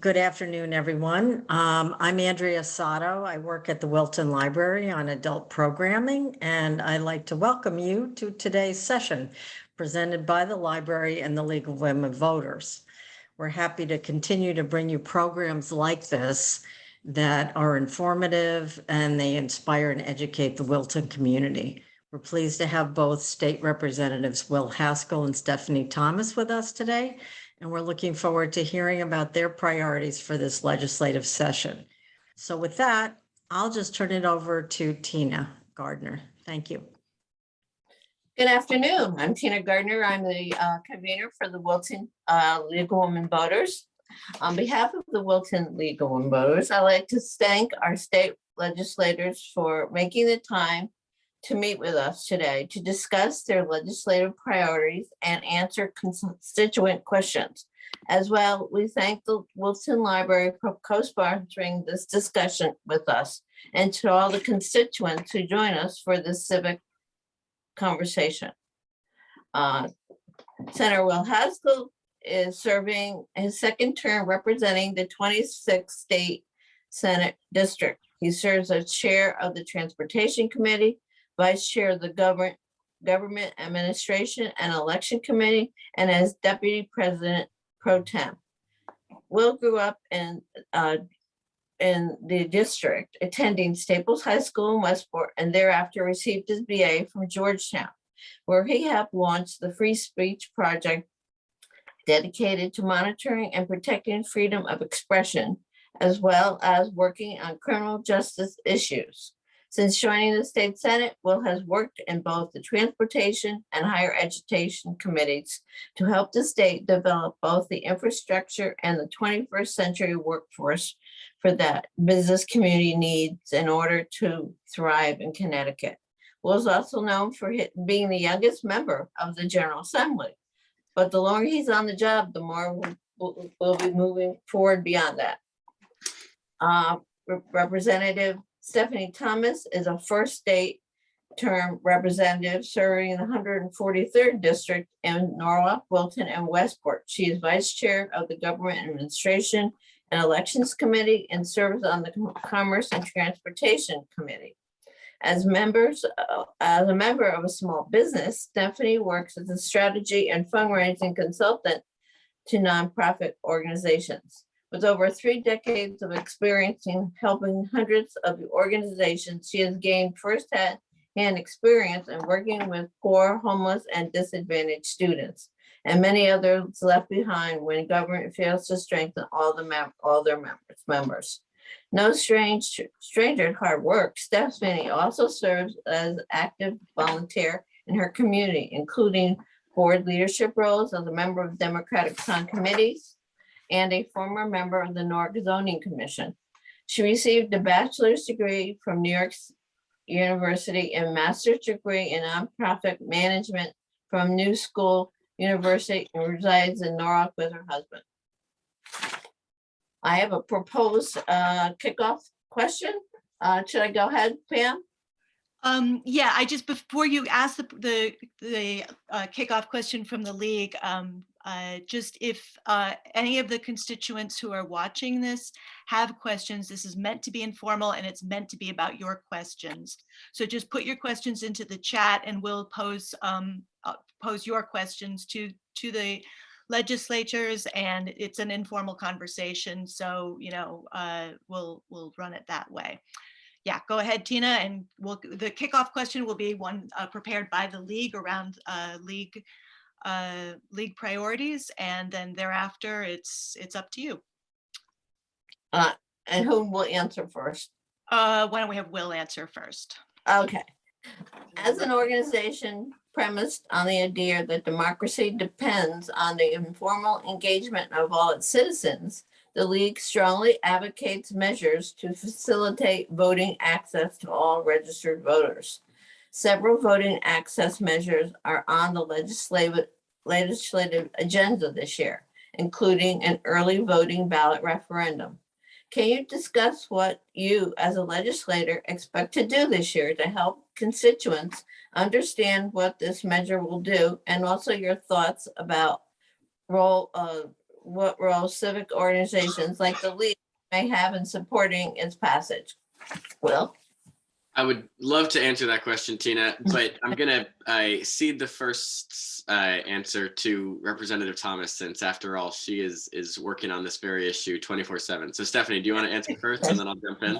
Good afternoon, everyone. I'm Andrea Sato. I work at the Wilton Library on adult programming, and I'd like to welcome you to today's session presented by the library and the League of Women Voters. We're happy to continue to bring you programs like this that are informative and they inspire and educate the Wilton community. We're pleased to have both State Representatives Will Haskell and Stephanie Thomas with us today, and we're looking forward to hearing about their priorities for this legislative session. So with that, I'll just turn it over to Tina Gardner. Thank you. Good afternoon. I'm Tina Gardner. I'm the convener for the Wilton League of Women Voters. On behalf of the Wilton League of Women Voters, I'd like to thank our state legislators for making the time to meet with us today to discuss their legislative priorities and answer constituent questions. As well, we thank the Wilton Library for co-sponsoring this discussion with us, and to all the constituents who join us for this civic conversation. Senator Will Haskell is serving his second term representing the 26th State Senate District. He serves as chair of the Transportation Committee, vice chair of the Government Administration and Election Committee, and as deputy president pro tem. Will grew up in the district, attending Staples High School in Westport, and thereafter received his BA from Georgetown, where he helped launch the Free Speech Project, dedicated to monitoring and protecting freedom of expression, as well as working on criminal justice issues. Since joining the state Senate, Will has worked in both the transportation and higher education committees to help the state develop both the infrastructure and the 21st century workforce for that business community needs in order to thrive in Connecticut. Will is also known for being the youngest member of the General Assembly, but the longer he's on the job, the more we'll be moving forward beyond that. Representative Stephanie Thomas is a first state term representative serving in the 143rd district in Norwalk, Wilton, and Westport. She is vice chair of the Government Administration and Elections Committee and serves on the Commerce and Transportation Committee. As a member of a small business, Stephanie works as a strategy and fundraising consultant to nonprofit organizations. With over 3 decades of experience in helping hundreds of organizations, she has gained firsthand experience in working with poor, homeless, and disadvantaged students, and many others left behind when government fails to strengthen all their members. No stranger at hard work, Stephanie also serves as active volunteer in her community, including board leadership roles as a member of Democratic Town committees and a former member of the Newark Zoning Commission. She received a bachelor's degree from New York University and master's degree in nonprofit management from New School University and resides in Norwalk with her husband. I have a proposed kickoff question. Should I go ahead, Pam? Yeah, I just, before you ask the kickoff question from the league, just if any of the constituents who are watching this have questions, this is meant to be informal and it's meant to be about your questions. So just put your questions into the chat and we'll pose your questions to the legislators, and it's an informal conversation. So, we'll run it that way. Yeah, go ahead, Tina, and the kickoff question will be one prepared by the league around league priorities, and then thereafter it's up to you. And who will answer first? Why don't we have Will answer first? Okay. As an organization premised on the idea that democracy depends on the informal engagement of all its citizens, the League strongly advocates measures to facilitate voting access to all registered voters. Several voting access measures are on the legislative agenda this year, including an early voting ballot referendum. Can you discuss what you as a legislator expect to do this year to help constituents understand what this measure will do, and also your thoughts about what role civic organizations like the League may have in supporting its passage? Will? I would love to answer that question, Tina, but I'm going to cede the first answer to Representative Thomas, since after all, she is working on this very issue 24/7. So Stephanie, do you want to answer first and then I'll jump in?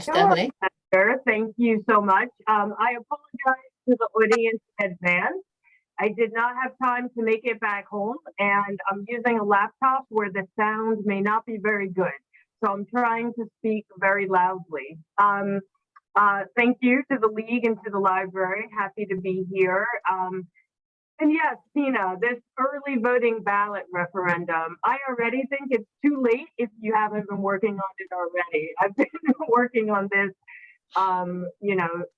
Stephanie? Sure. Thank you so much. I apologize to the audience in advance. I did not have time to make it back home, and I'm using a laptop where the sound may not be very good. So I'm trying to speak very loudly. Thank you to the League and to the library. Happy to be here. And yes, Tina, this early voting ballot referendum, I already think it's too late if you haven't been working on it already. I've been working on this,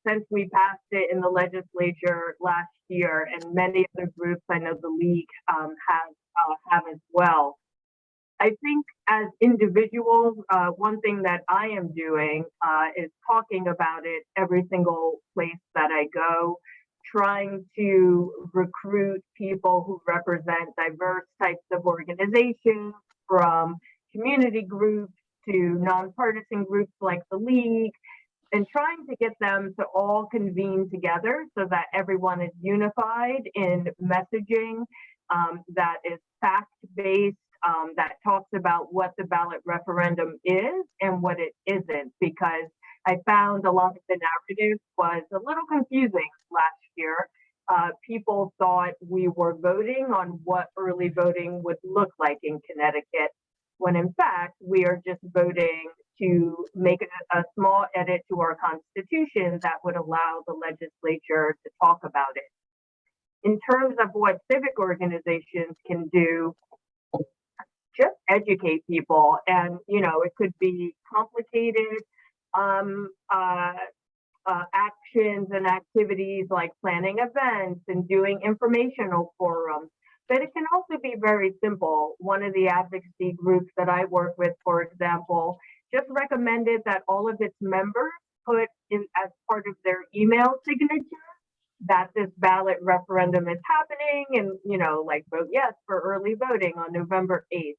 since we passed it in the legislature last year, and many other groups I know the League have as well. I think as individuals, one thing that I am doing is talking about it every single place that I go, trying to recruit people who represent diverse types of organizations, from community groups to nonpartisan groups like the League, and trying to get them to all convene together so that everyone is unified in messaging that is fact-based, that talks about what the ballot referendum is and what it isn't, because I found a lot of the narrative was a little confusing last year. People thought we were voting on what early voting would look like in Connecticut, when in fact we are just voting to make a small edit to our constitution that would allow the legislature to talk about it. In terms of what civic organizations can do, just educate people. And, it could be complicated actions and activities like planning events and doing informational forums. But it can also be very simple. One of the advocacy groups that I work with, for example, just recommended that all of its members put in as part of their email signature that this ballot referendum is happening, and vote yes for early voting on November 8th.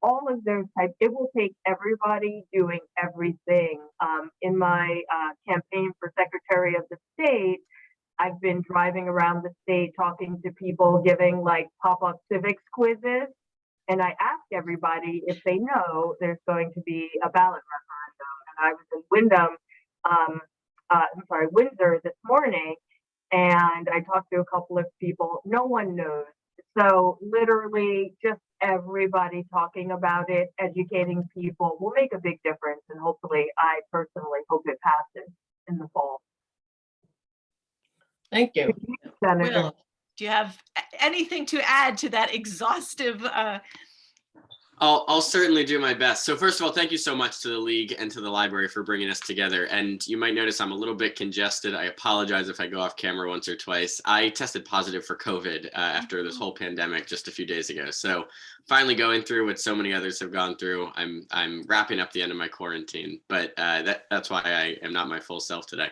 All of those types, it will take everybody doing everything. In my campaign for Secretary of the State, I've been driving around the state talking to people, giving pop-up civics quizzes. And I ask everybody if they know there's going to be a ballot referendum. And I was in Windsor this morning, and I talked to a couple of people. No one knows. So literally just everybody talking about it, educating people will make a big difference. And hopefully, I personally hope it passes in the fall. Thank you. Senator. Will, do you have anything to add to that exhaustive? I'll certainly do my best. So first of all, thank you so much to the League and to the library for bringing us together. And you might notice I'm a little bit congested. I apologize if I go off camera once or twice. I tested positive for COVID after this whole pandemic just a few days ago. So finally going through what so many others have gone through. I'm wrapping up the end of my quarantine, but that's why I am not my full self today.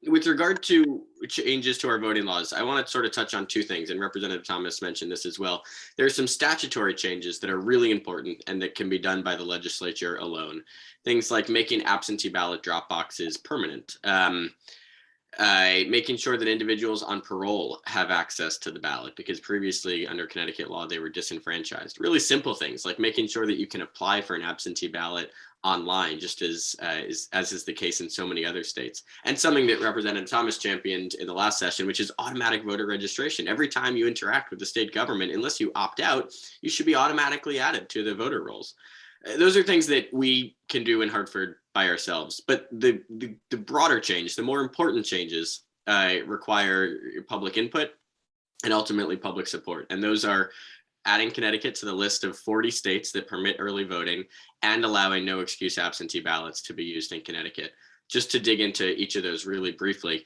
With regard to changes to our voting laws, I want to sort of touch on two things, and Representative Thomas mentioned this as well. There are some statutory changes that are really important and that can be done by the legislature alone. Things like making absentee ballot drop boxes permanent, making sure that individuals on parole have access to the ballot, because previously under Connecticut law, they were disenfranchised. Really simple things like making sure that you can apply for an absentee ballot online, just as is the case in so many other states. And something that Representative Thomas championed in the last session, which is automatic voter registration. Every time you interact with the state government, unless you opt out, you should be automatically added to the voter rolls. Those are things that we can do in Hartford by ourselves. But the broader change, the more important changes require public input and ultimately public support. And those are adding Connecticut to the list of 40 states that permit early voting and allowing no excuse absentee ballots to be used in Connecticut. Just to dig into each of those really briefly,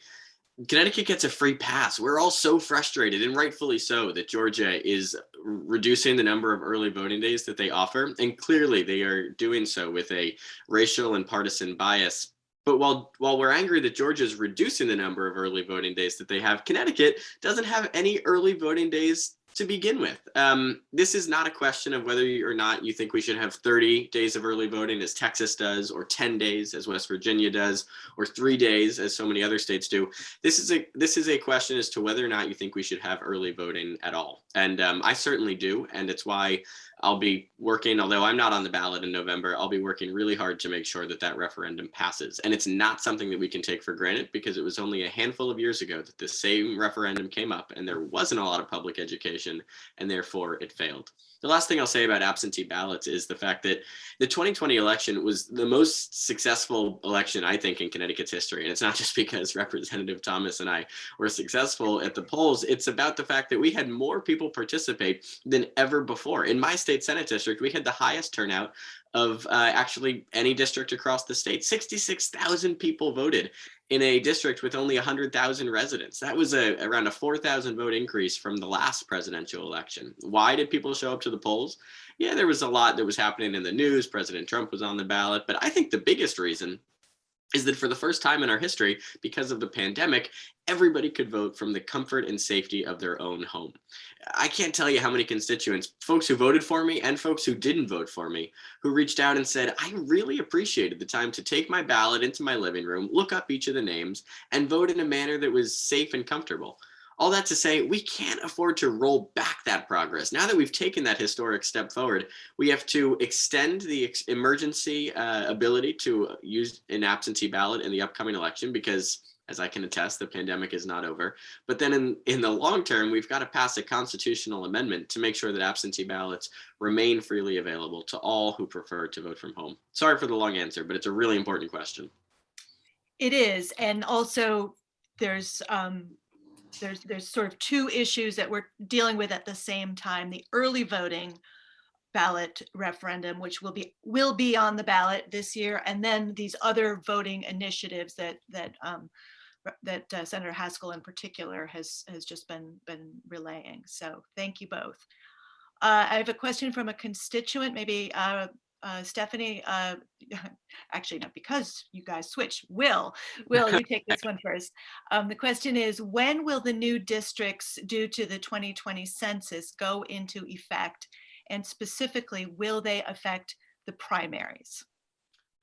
Connecticut gets a free pass. We're all so frustrated, and rightfully so, that Georgia is reducing the number of early voting days that they offer. And clearly they are doing so with a racial and partisan bias. But while we're angry that Georgia's reducing the number of early voting days that they have, Connecticut doesn't have any early voting days to begin with. This is not a question of whether or not you think we should have 30 days of early voting as Texas does, or 10 days as West Virginia does, or 3 days as so many other states do. This is a question as to whether or not you think we should have early voting at all. And I certainly do. And it's why I'll be working, although I'm not on the ballot in November, I'll be working really hard to make sure that that referendum passes. And it's not something that we can take for granted, because it was only a handful of years ago that the same referendum came up and there wasn't a lot of public education, and therefore it failed. The last thing I'll say about absentee ballots is the fact that the 2020 election was the most successful election, I think, in Connecticut's history. And it's not just because Representative Thomas and I were successful at the polls. It's about the fact that we had more people participate than ever before. In my state Senate district, we had the highest turnout of actually any district across the state. 66,000 people voted in a district with only 100,000 residents. That was around a 4,000 vote increase from the last presidential election. Why did people show up to the polls? Yeah, there was a lot that was happening in the news. President Trump was on the ballot, but I think the biggest reason is that for the first time in our history, because of the pandemic, everybody could vote from the comfort and safety of their own home. I can't tell you how many constituents, folks who voted for me and folks who didn't vote for me, who reached out and said, I really appreciated the time to take my ballot into my living room, look up each of the names, and vote in a manner that was safe and comfortable. All that to say, we can't afford to roll back that progress. Now that we've taken that historic step forward, we have to extend the emergency ability to use an absentee ballot in the upcoming election, because, as I can attest, the pandemic is not over. But then in the long term, we've got to pass a constitutional amendment to make sure that absentee ballots remain freely available to all who prefer to vote from home. Sorry for the long answer, but it's a really important question. It is. And also there's sort of two issues that we're dealing with at the same time: the early voting ballot referendum, which will be on the ballot this year, and then these other voting initiatives that Senator Haskell in particular has just been relaying. So thank you both. I have a question from a constituent, maybe Stephanie, actually not, because you guys switched. Will you take this one first? The question is, when will the new districts due to the 2020 census go into effect? And specifically, will they affect the primaries?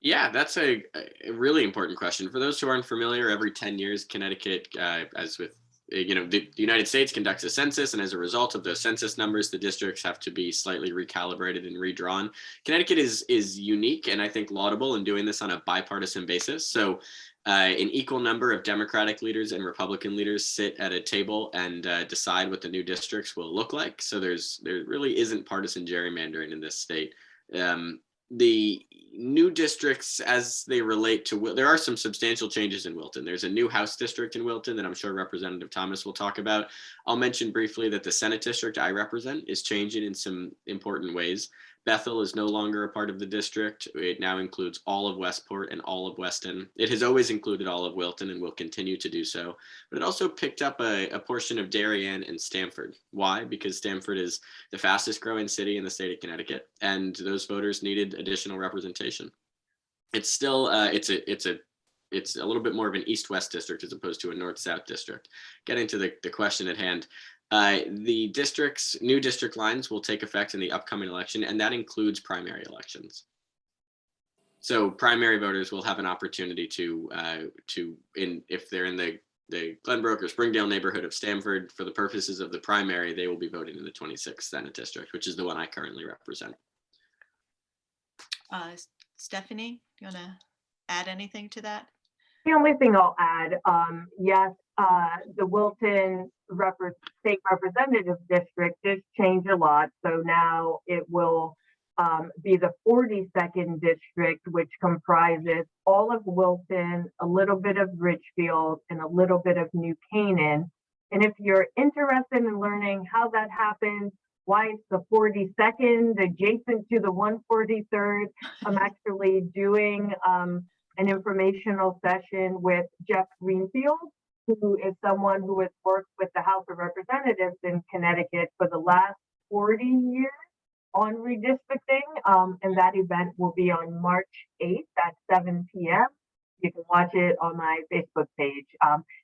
Yeah, that's a really important question. For those who aren't familiar, every 10 years, Connecticut, as with the United States, conducts a census, and as a result of those census numbers, the districts have to be slightly recalibrated and redrawn. Connecticut is unique, and I think laudable in doing this on a bipartisan basis. So an equal number of Democratic leaders and Republican leaders sit at a table and decide what the new districts will look like. So there really isn't partisan gerrymandering in this state. The new districts, as they relate to, there are some substantial changes in Wilton. There's a new House district in Wilton that I'm sure Representative Thomas will talk about. I'll mention briefly that the Senate district I represent is changing in some important ways. Bethel is no longer a part of the district. It now includes all of Westport and all of Weston. It has always included all of Wilton and will continue to do so. But it also picked up a portion of Darien and Stamford. Why? Because Stamford is the fastest growing city in the state of Connecticut, and those voters needed additional representation. It's still, it's a little bit more of an east-west district as opposed to a north-south district. Getting to the question at hand, the new district lines will take effect in the upcoming election, and that includes primary elections. So primary voters will have an opportunity if they're in the Glenbrook or Springdale neighborhood of Stamford, for the purposes of the primary, they will be voting in the 26th Senate district, which is the one I currently represent. Stephanie, do you want to add anything to that? The only thing I'll add, yes, the Wilton State Representative District did change a lot. So now it will be the 42nd district, which comprises all of Wilton, a little bit of Richfield, and a little bit of New Canaan. And if you're interested in learning how that happens, why it's the 42nd adjacent to the 143rd, I'm actually doing an informational session with Jeff Greenfield, who is someone who has worked with the House of Representatives in Connecticut for the last 40 years on redistricting. And that event will be on March 8th at 7 p.m. You can watch it on my Facebook page.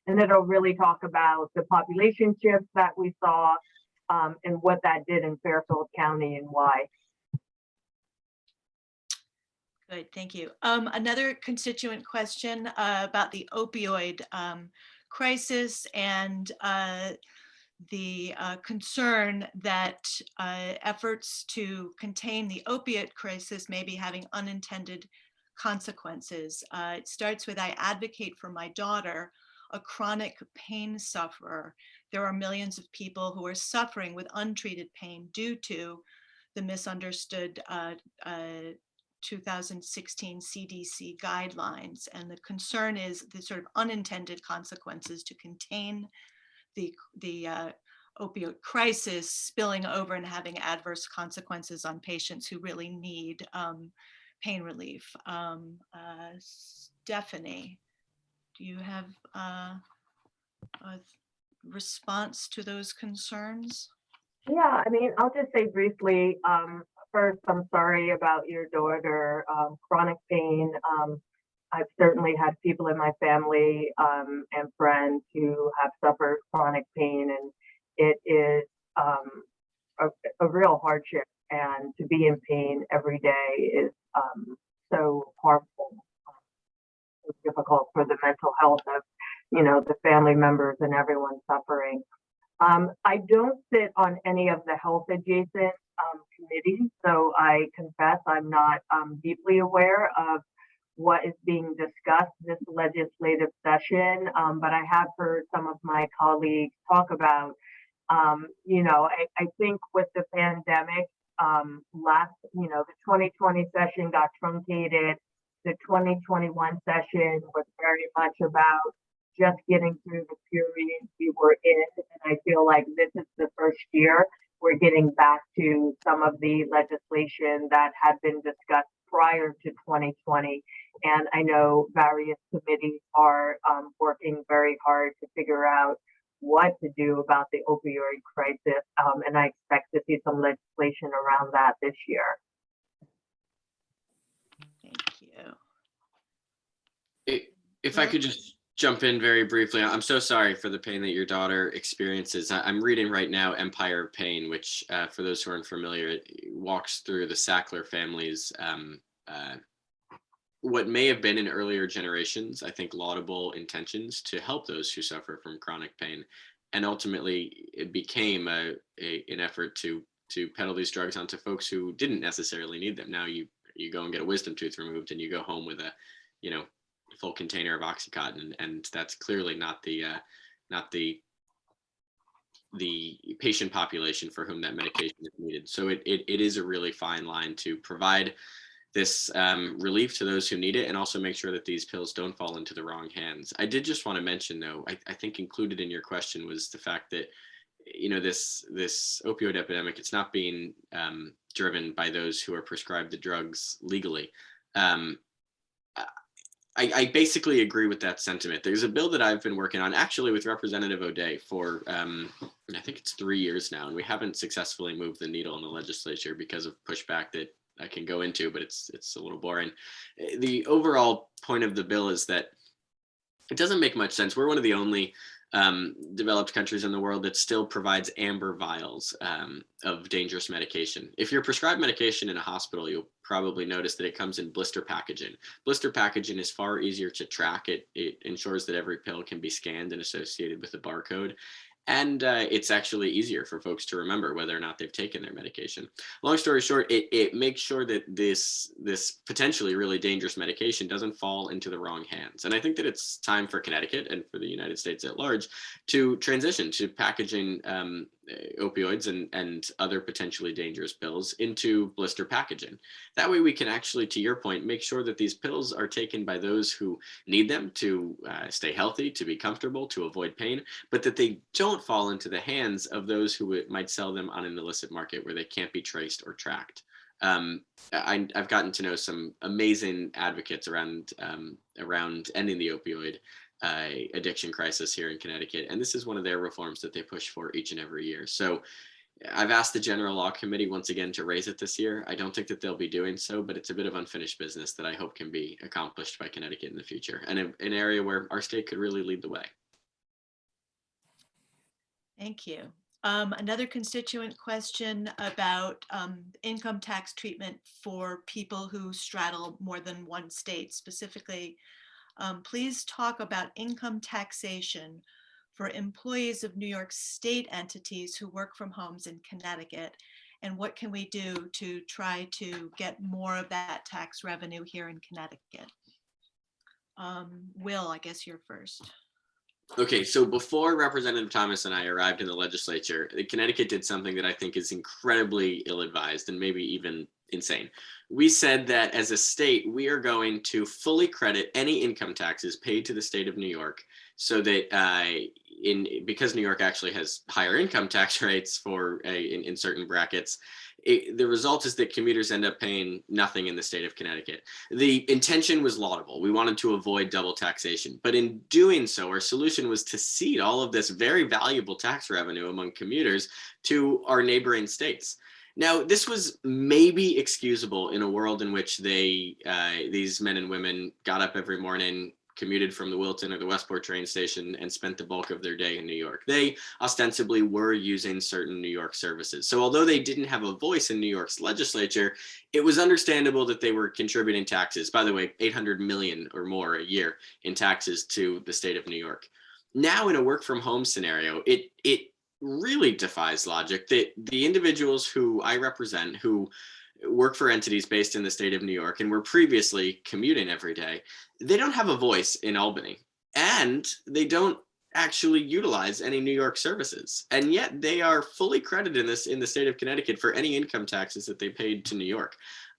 And it'll really talk about the population shifts that we saw and what that did in Fairfield County and why. Good, thank you. Another constituent question about the opioid crisis and the concern that efforts to contain the opiate crisis may be having unintended consequences. It starts with, I advocate for my daughter, a chronic pain sufferer. There are millions of people who are suffering with untreated pain due to the misunderstood 2016 CDC guidelines. And the concern is the sort of unintended consequences to contain the opioid crisis spilling over and having adverse consequences on patients who really need pain relief. Stephanie, do you have a response to those concerns? Yeah, I mean, I'll just say briefly, first, I'm sorry about your daughter, chronic pain. I've certainly had people in my family and friends who have suffered chronic pain, and it is a real hardship. And to be in pain every day is so harmful, so difficult for the mental health of, you know, the family members and everyone suffering. I don't sit on any of the health adjacent committees, so I confess I'm not deeply aware of what is being discussed this legislative session, but I have heard some of my colleagues talk about, you know, I think with the pandemic, the 2020 session got truncated. The 2021 session was very much about just getting through the period we were in. And I feel like this is the first year we're getting back to some of the legislation that had been discussed prior to 2020. And I know various committees are working very hard to figure out what to do about the opioid crisis. And I expect to see some legislation around that this year. Thank you. If I could just jump in very briefly, I'm so sorry for the pain that your daughter experiences. I'm reading right now Empire of Pain, which for those who aren't familiar, it walks through the Sackler family's what may have been in earlier generations, I think, laudable intentions to help those who suffer from chronic pain. And ultimately, it became an effort to peddle these drugs onto folks who didn't necessarily need them. Now you go and get a wisdom tooth removed and you go home with a, you know, full container of Oxycontin, and that's clearly not the patient population for whom that medication is needed. So it is a really fine line to provide this relief to those who need it, and also make sure that these pills don't fall into the wrong hands. I did just want to mention, though, I think included in your question was the fact that, you know, this opioid epidemic, it's not being driven by those who are prescribed the drugs legally. I basically agree with that sentiment. There's a bill that I've been working on actually with Representative O'Day for, I think it's 3 years now, and we haven't successfully moved the needle in the legislature because of pushback that I can go into, but it's a little boring. The overall point of the bill is that it doesn't make much sense. We're one of the only developed countries in the world that still provides amber vials of dangerous medication. If you're prescribed medication in a hospital, you'll probably notice that it comes in blister packaging. Blister packaging is far easier to track. It ensures that every pill can be scanned and associated with a barcode. And it's actually easier for folks to remember whether or not they've taken their medication. Long story short, it makes sure that this potentially really dangerous medication doesn't fall into the wrong hands. And I think that it's time for Connecticut and for the United States at large to transition to packaging opioids and other potentially dangerous pills into blister packaging. That way we can actually, to your point, make sure that these pills are taken by those who need them to stay healthy, to be comfortable, to avoid pain, but that they don't fall into the hands of those who might sell them on an illicit market where they can't be traced or tracked. I've gotten to know some amazing advocates around ending the opioid addiction crisis here in Connecticut, and this is one of their reforms that they push for each and every year. So I've asked the General Law Committee once again to raise it this year. I don't think that they'll be doing so, but it's a bit of unfinished business that I hope can be accomplished by Connecticut in the future, and an area where our state could really lead the way. Thank you. Another constituent question about income tax treatment for people who straddle more than one state. Specifically, please talk about income taxation for employees of New York State entities who work from homes in Connecticut, and what can we do to try to get more of that tax revenue here in Connecticut? Will, I guess you're first. Okay, so before Representative Thomas and I arrived in the legislature, Connecticut did something that I think is incredibly ill-advised and maybe even insane. We said that as a state, we are going to fully credit any income taxes paid to the state of New York, so that because New York actually has higher income tax rates for in certain brackets, the result is that commuters end up paying nothing in the state of Connecticut. The intention was laudable. We wanted to avoid double taxation, but in doing so, our solution was to cede all of this very valuable tax revenue among commuters to our neighboring states. Now, this was maybe excusable in a world in which these men and women got up every morning, commuted from the Wilton or the Westport train station, and spent the bulk of their day in New York. They ostensibly were using certain New York services. So although they didn't have a voice in New York's legislature, it was understandable that they were contributing taxes. By the way, 800 million or more a year in taxes to the state of New York. Now, in a work from home scenario, it really defies logic that the individuals who I represent, who work for entities based in the state of New York and were previously commuting every day, they don't have a voice in Albany, and they don't actually utilize any New York services. And yet they are fully credited in the state of Connecticut for any income taxes that they paid to New York.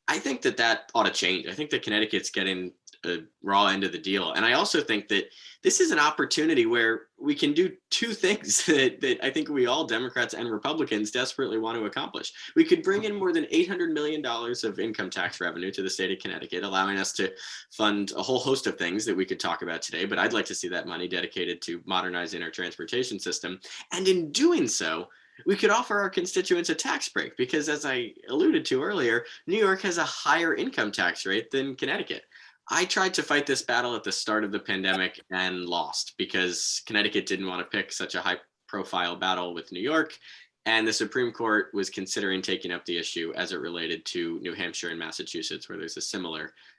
I think that ought to change. I think that Connecticut's getting a raw end of the deal. And I also think that this is an opportunity where we can do two things that I think we all, Democrats and Republicans, desperately want to accomplish. We could bring in more than $800 million of income tax revenue to the state of Connecticut, allowing us to fund a whole host of things that we could talk about today, but I'd like to see that money dedicated to modernizing our transportation system. And in doing so, we could offer our constituents a tax break because, as I alluded to earlier, New York has a higher income tax rate than Connecticut. I tried to fight this battle at the start of the pandemic and lost because Connecticut didn't want to pick such a high profile battle with New York, and the Supreme Court was considering taking up the issue as it related to New Hampshire and Massachusetts, where there's a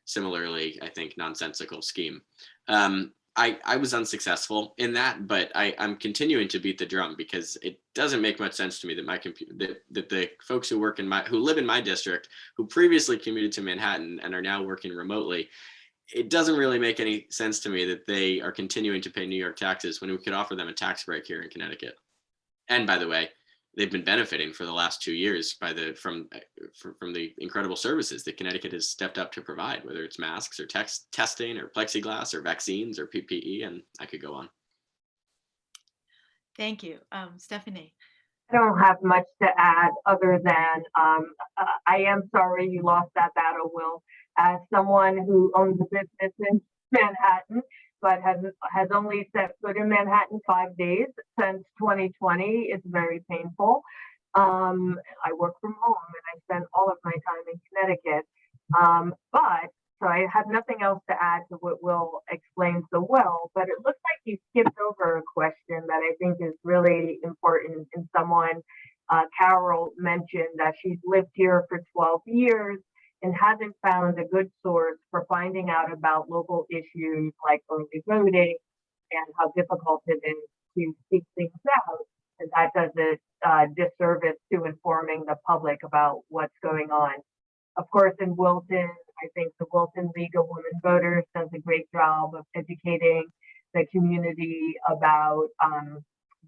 similarly, I think, nonsensical scheme. I was unsuccessful in that, but I'm continuing to beat the drum because it doesn't make much sense to me that that the folks who live in my district, who previously commuted to Manhattan and are now working remotely, it doesn't really make any sense to me that they are continuing to pay New York taxes when we could offer them a tax break here in Connecticut. And by the way, they've been benefiting for the last 2 years from the incredible services that Connecticut has stepped up to provide, whether it's masks or testing or plexiglass or vaccines or PPE, and I could go on. Thank you. Stephanie. I don't have much to add other than I am sorry you lost that battle, Will. As someone who owns a business in Manhattan, but has only set foot in Manhattan 5 days since 2020, it's very painful. I work from home and I spend all of my time in Connecticut. So I have nothing else to add to what Will explained so well, but it looks like you skipped over a question that I think is really important. And someone, Carol, mentioned that she's lived here for 12 years and hasn't found a good source for finding out about local issues like early voting and how difficult it is to speak things out. And that does a disservice to informing the public about what's going on. Of course, in Wilton, I think the Wilton League of Women Voters does a great job of educating the community about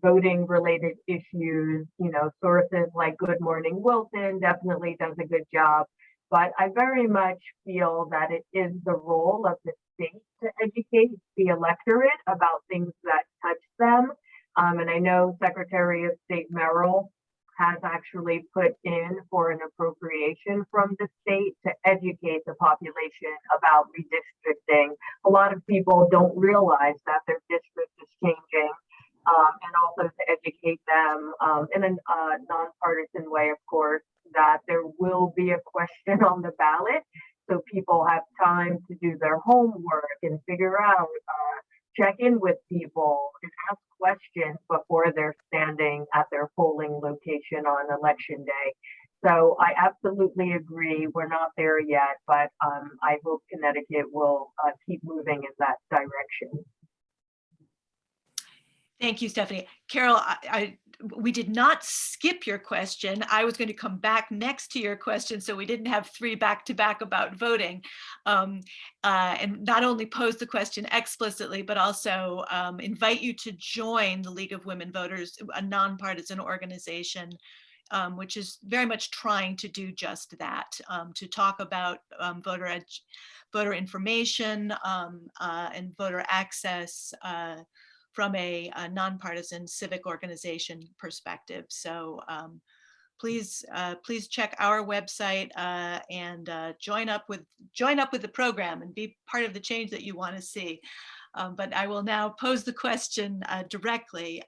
voting related issues. You know, sources like Good Morning Wilton definitely does a good job. But I very much feel that it is the role of the state to educate the electorate about things that touch them. And I know Secretary of State Merrill has actually put in for an appropriation from the state to educate the population about redistricting. A lot of people don't realize that their district is changing. and also to educate them in a nonpartisan way, of course, that there will be a question on the ballot. So people have time to do their homework and figure out, check in with people and ask questions before they're standing at their polling location on election day. So I absolutely agree. We're not there yet, but I hope Connecticut will keep moving in that direction. Thank you, Stephanie. Carol, we did not skip your question. I was going to come back next to your question, so we didn't have 3 back-to-back about voting, and not only pose the question explicitly, but also invite you to join the League of Women Voters, a nonpartisan organization, which is very much trying to do just that, to talk about voter information and voter access from a nonpartisan civic organization perspective. So please check our website and join up with the program and be part of the change that you want to see. But I will now pose the question directly.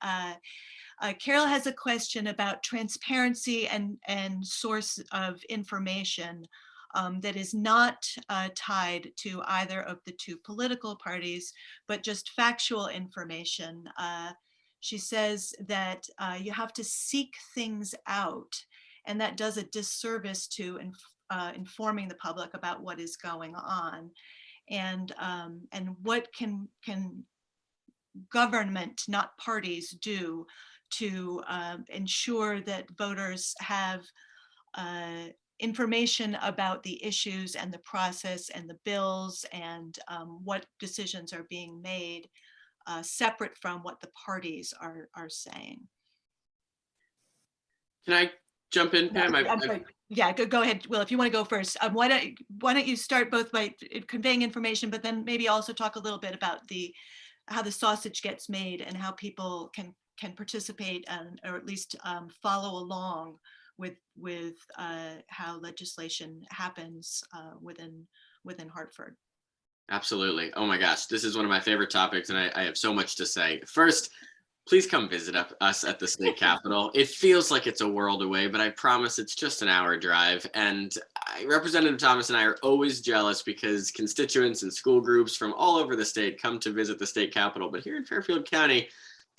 Carol has a question about transparency and source of information that is not tied to either of the 2 political parties, but just factual information. She says that you have to seek things out, and that does a disservice to informing the public about what is going on, and what can government, not parties, do to ensure that voters have information about the issues and the process and the bills and what decisions are being made separate from what the parties are saying. Can I jump in, Pam? I'm sorry. Yeah, go ahead, Will, if you want to go first. Why don't you start both by conveying information, but then maybe also talk a little bit about how the sausage gets made and how people can participate or at least follow along with how legislation happens within Hartford. Absolutely. Oh my gosh, this is one of my favorite topics, and I have so much to say. First, please come visit us at the state capitol. It feels like it's a world away, but I promise it's just an hour drive. And Representative Thomas and I are always jealous because constituents and school groups from all over the state come to visit the state capitol. But here in Fairfield County,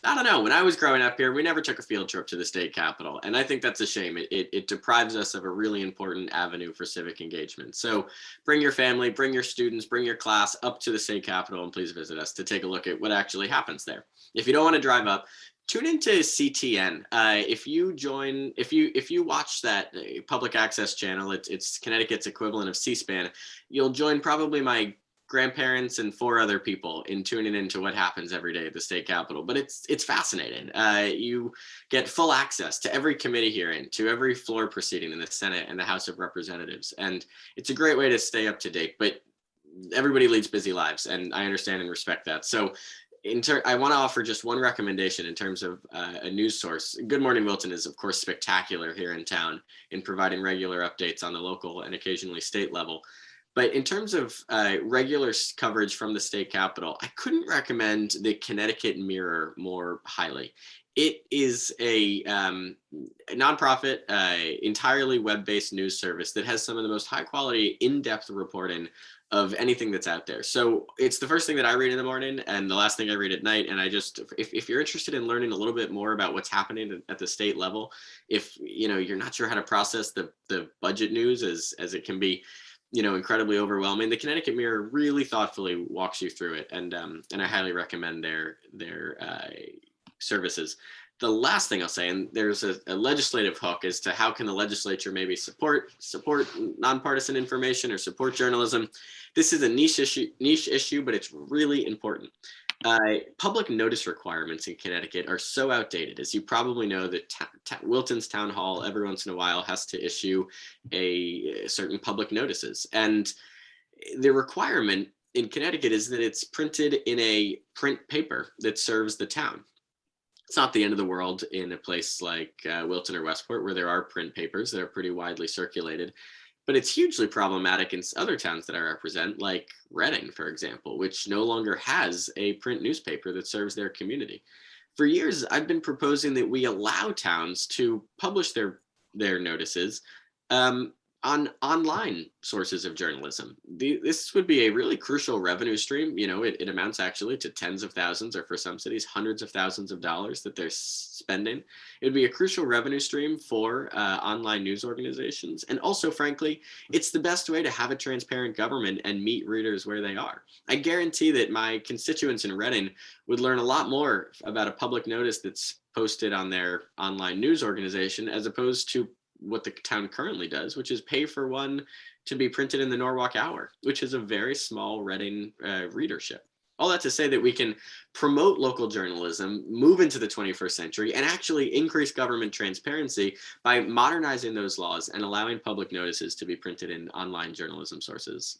I don't know, when I was growing up here, we never took a field trip to the state capitol. And I think that's a shame. It deprives us of a really important avenue for civic engagement. So bring your family, bring your students, bring your class up to the state capitol, and please visit us to take a look at what actually happens there. If you don't want to drive up, tune into CTN. If you watch that public access channel, it's Connecticut's equivalent of C-SPAN, you'll join probably my grandparents and 4 other people in tuning into what happens every day at the state capitol. But it's fascinating. You get full access to every committee hearing, to every floor proceeding in the Senate and the House of Representatives. And it's a great way to stay up to date, but everybody leads busy lives, and I understand and respect that. So I want to offer just one recommendation in terms of a news source. Good Morning Wilton is, of course, spectacular here in town in providing regular updates on the local and occasionally state level. But in terms of regular coverage from the state capitol, I couldn't recommend the Connecticut Mirror more highly. It is a nonprofit, entirely web-based news service that has some of the most high-quality, in-depth reporting of anything that's out there. So it's the first thing that I read in the morning and the last thing I read at night. And I just, if you're interested in learning a little bit more about what's happening at the state level, if you're not sure how to process the budget news as it can be, incredibly overwhelming, the Connecticut Mirror really thoughtfully walks you through it, and I highly recommend their services. The last thing I'll say, and there's a legislative hook as to how can the legislature maybe support nonpartisan information or support journalism. This is a niche issue, but it's really important. Public notice requirements in Connecticut are so outdated. As you probably know, that Wilton's Town Hall every once in a while has to issue a certain public notices. And the requirement in Connecticut is that it's printed in a print paper that serves the town. It's not the end of the world in a place like Wilton or Westport, where there are print papers that are pretty widely circulated. But it's hugely problematic in other towns that I represent, like Reading, for example, which no longer has a print newspaper that serves their community. For years, I've been proposing that we allow towns to publish their notices on online sources of journalism. This would be a really crucial revenue stream. You know, it amounts actually to tens of thousands, or for some cities, hundreds of thousands of dollars that they're spending. It would be a crucial revenue stream for online news organizations. And also, frankly, it's the best way to have a transparent government and meet readers where they are. I guarantee that my constituents in Reading would learn a lot more about a public notice that's posted on their online news organization as opposed to what the town currently does, which is pay for one to be printed in the Norwalk Hour, which is a very small Reading readership. All that to say that we can promote local journalism, move into the 21st century, and actually increase government transparency by modernizing those laws and allowing public notices to be printed in online journalism sources.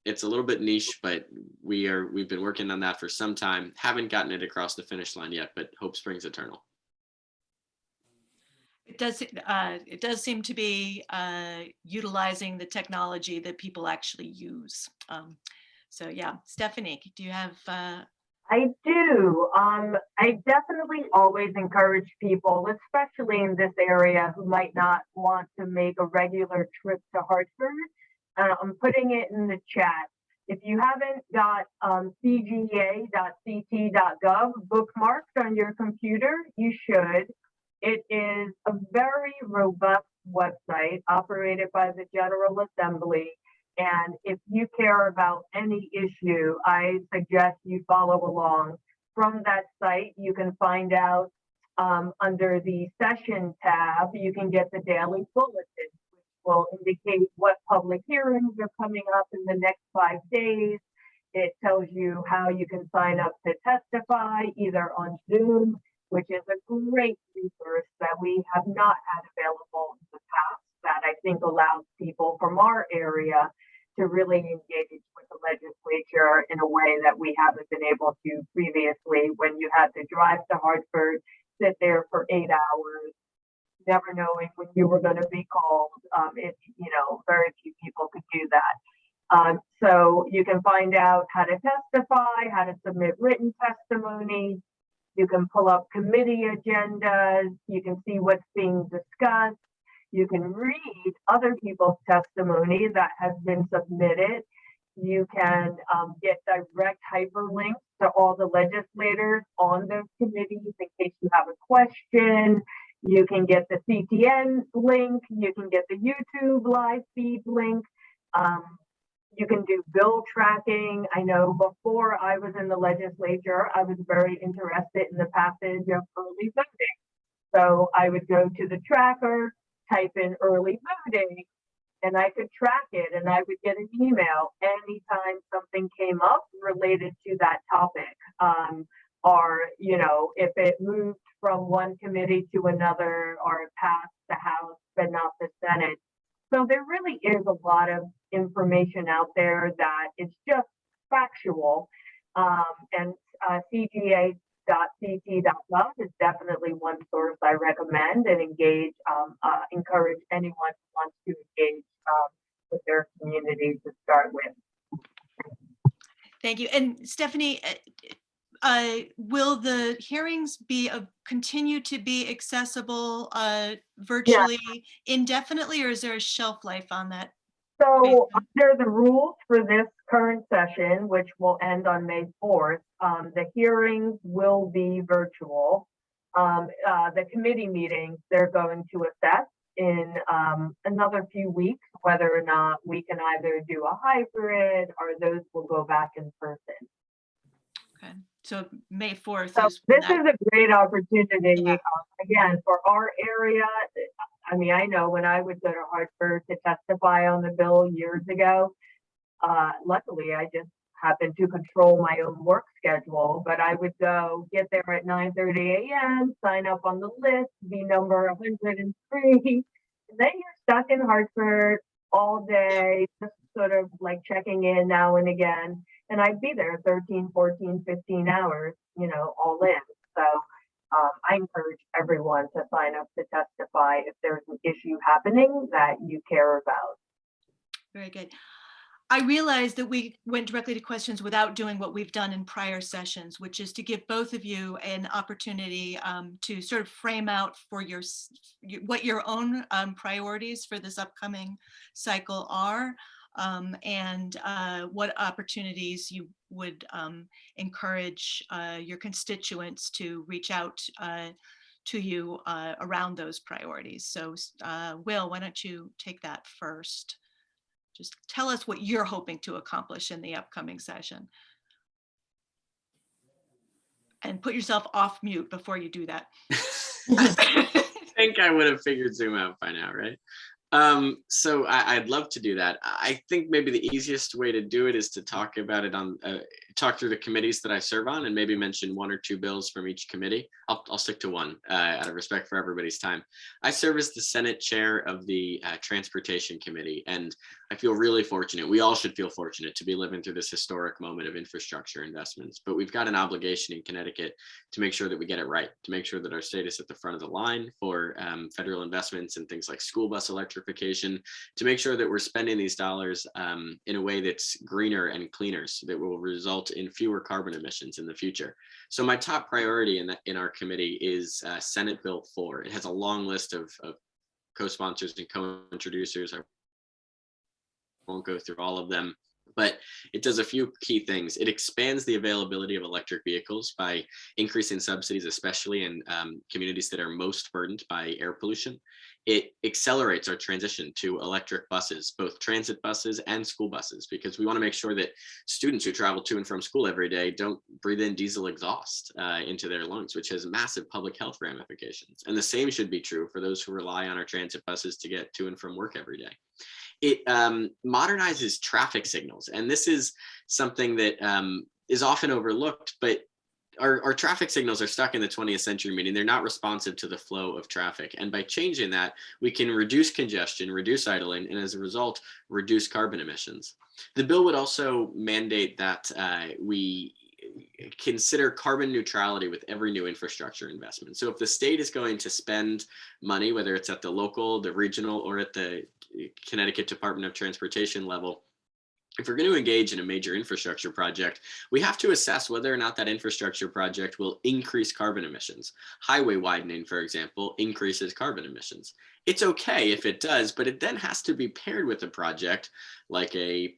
It's a little bit niche, but we've been working on that for some time. Haven't gotten it across the finish line yet, but hope springs eternal. It does seem to be utilizing the technology that people actually use. So yeah, Stephanie, do you have? I do. I definitely always encourage people, especially in this area, who might not want to make a regular trip to Hartford. I'm putting it in the chat. If you haven't got cga.ct.gov bookmarked on your computer, you should. It is a very robust website operated by the General Assembly. And if you care about any issue, I suggest you follow along. From that site, you can find out under the session tab, you can get the daily bulletin, which will indicate what public hearings are coming up in the next 5 days. It tells you how you can sign up to testify, either on Zoom, which is a great resource that we have not had available in the past, that I think allows people from our area to really engage with the legislature in a way that we haven't been able to previously, when you had to drive to Hartford, sit there for 8 hours, never knowing when you were going to be called. Very few people could do that. So you can find out how to testify, how to submit written testimony. You can pull up committee agendas. You can see what's being discussed. You can read other people's testimony that has been submitted. You can get direct hyperlinks to all the legislators on those committees in case you have a question. You can get the CTN link. You can get the YouTube live feed link. You can do bill tracking. I know before I was in the legislature, I was very interested in the passage of early voting. So I would go to the tracker, type in early voting, and I could track it, and I would get an email anytime something came up related to that topic. Or, if it moved from one committee to another, or it passed the House but not the Senate. So there really is a lot of information out there that is just factual. And cga.ct.gov is definitely one source I recommend and encourage anyone who wants to engage with their community to start with. Thank you. And Stephanie, will the hearings continue to be accessible virtually indefinitely, or is there a shelf life on that? So under the rules for this current session, which will end on May 4th, the hearings will be virtual. The committee meetings, they're going to assess in another few weeks whether or not we can either do a hybrid or those will go back in person. Okay. So May 4th. So this is a great opportunity, again, for our area. I mean, I know when I would go to Hartford to testify on the bill years ago, luckily I just happened to control my own work schedule, but I would go get there at 9:30 a.m., sign up on the list, be number 103, and then you're stuck in Hartford all day, just sort of like checking in now and again. And I'd be there 13, 14, 15 hours, all in. So I encourage everyone to sign up to testify if there's an issue happening that you care about. Very good. I realized that we went directly to questions without doing what we've done in prior sessions, which is to give both of you an opportunity to sort of frame out for what your own priorities for this upcoming cycle are, and what opportunities you would encourage your constituents to reach out to you around those priorities. So Will, why don't you take that first? Just tell us what you're hoping to accomplish in the upcoming session. And put yourself off mute before you do that. I think I would have figured Zoom out by now, right? So I'd love to do that. I think maybe the easiest way to do it is to talk about it on, talk through the committees that I serve on, and maybe mention 1 or 2 bills from each committee. I'll stick to one out of respect for everybody's time. I serve as the Senate chair of the Transportation Committee, and I feel really fortunate. We all should feel fortunate to be living through this historic moment of infrastructure investments, but we've got an obligation in Connecticut to make sure that we get it right, to make sure that our state is at the front of the line for federal investments in things like school bus electrification, to make sure that we're spending these dollars in a way that's greener and cleaner, so that will result in fewer carbon emissions in the future. So my top priority in our committee is Senate Bill 4. It has a long list of co-sponsors and co-introducers. I won't go through all of them, but it does a few key things. It expands the availability of electric vehicles by increasing subsidies, especially in communities that are most burdened by air pollution. It accelerates our transition to electric buses, both transit buses and school buses, because we want to make sure that students who travel to and from school every day don't breathe in diesel exhaust into their lungs, which has massive public health ramifications. And the same should be true for those who rely on our transit buses to get to and from work every day. It modernizes traffic signals, and this is something that is often overlooked, but our traffic signals are stuck in the 20th century, meaning they're not responsive to the flow of traffic. And by changing that, we can reduce congestion, reduce idling, and as a result, reduce carbon emissions. The bill would also mandate that we consider carbon neutrality with every new infrastructure investment. So if the state is going to spend money, whether it's at the local, the regional, or at the Connecticut Department of Transportation level, if we're going to engage in a major infrastructure project, we have to assess whether or not that infrastructure project will increase carbon emissions. Highway widening, for example, increases carbon emissions. It's okay if it does, but it then has to be paired with a project like a